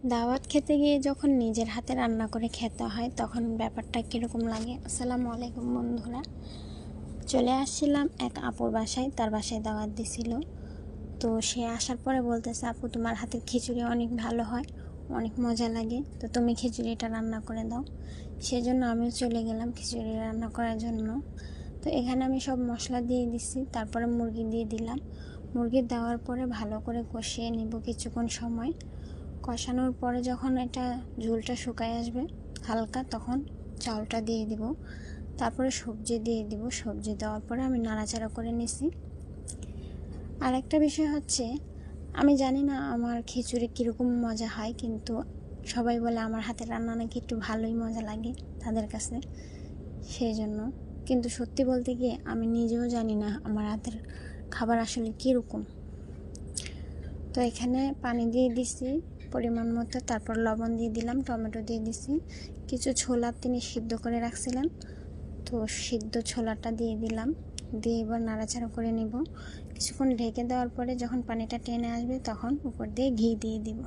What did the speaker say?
দাওয়াত খেতে গিয়ে যখন নিজের হাতে রান্না করে খেতে হয় তখন ব্যাপারটা কীরকম লাগে। আসসালামু আলাইকুম বন্ধুরা, চলে আসছিলাম এক আপুর বাসায়, তার বাসায় দাওয়াত দিছিল। তো সে আসার পরে বলতেছে, আপু তোমার হাতের খিচুড়ি অনেক ভালো হয়, অনেক মজা লাগে, তো তুমি খিচুড়িটা রান্না করে দাও। সেজন্য আমিও চলে গেলাম খিচুড়ি রান্না করার জন্য। তো এখানে আমি সব মশলা দিয়ে দিছি, তারপরে মুরগি দিয়ে দিলাম। মুরগি দেওয়ার পরে ভালো করে কষিয়ে নিব কিছুক্ষণ সময়। কষানোর পরে যখন এটা ঝোলটা শুকায় আসবে হালকা, তখন চাউলটা দিয়ে দিব, তারপরে সবজি দিয়ে দিব। সবজি দেওয়ার পরে আমি নাড়াচাড়া করে নিছি। আর একটা বিষয় হচ্ছে, আমি জানি না আমার খিচুড়ি কীরকম মজা হয়, কিন্তু সবাই বলে আমার হাতের রান্না নাকি একটু ভালোই মজা লাগে তাদের কাছে, সেই জন্য। কিন্তু সত্যি বলতে গিয়ে আমি নিজেও জানি না আমার হাতের খাবার আসলে কীরকম। তো এখানে পানি দিয়ে দিছি পরিমাণ মতো, তারপর লবণ দিয়ে দিলাম, টমেটো দিয়ে দিছি, কিছু ছোলা তিনি সিদ্ধ করে রাখছিলেন, তো সিদ্ধ ছোলাটা দিয়ে দিলাম, দিয়ে এবার নাড়াচাড়া করে নেব। কিছুক্ষণ ঢেকে দেওয়ার পরে যখন পানিটা টেনে আসবে তখন উপর দিয়ে ঘি দিয়ে দিব।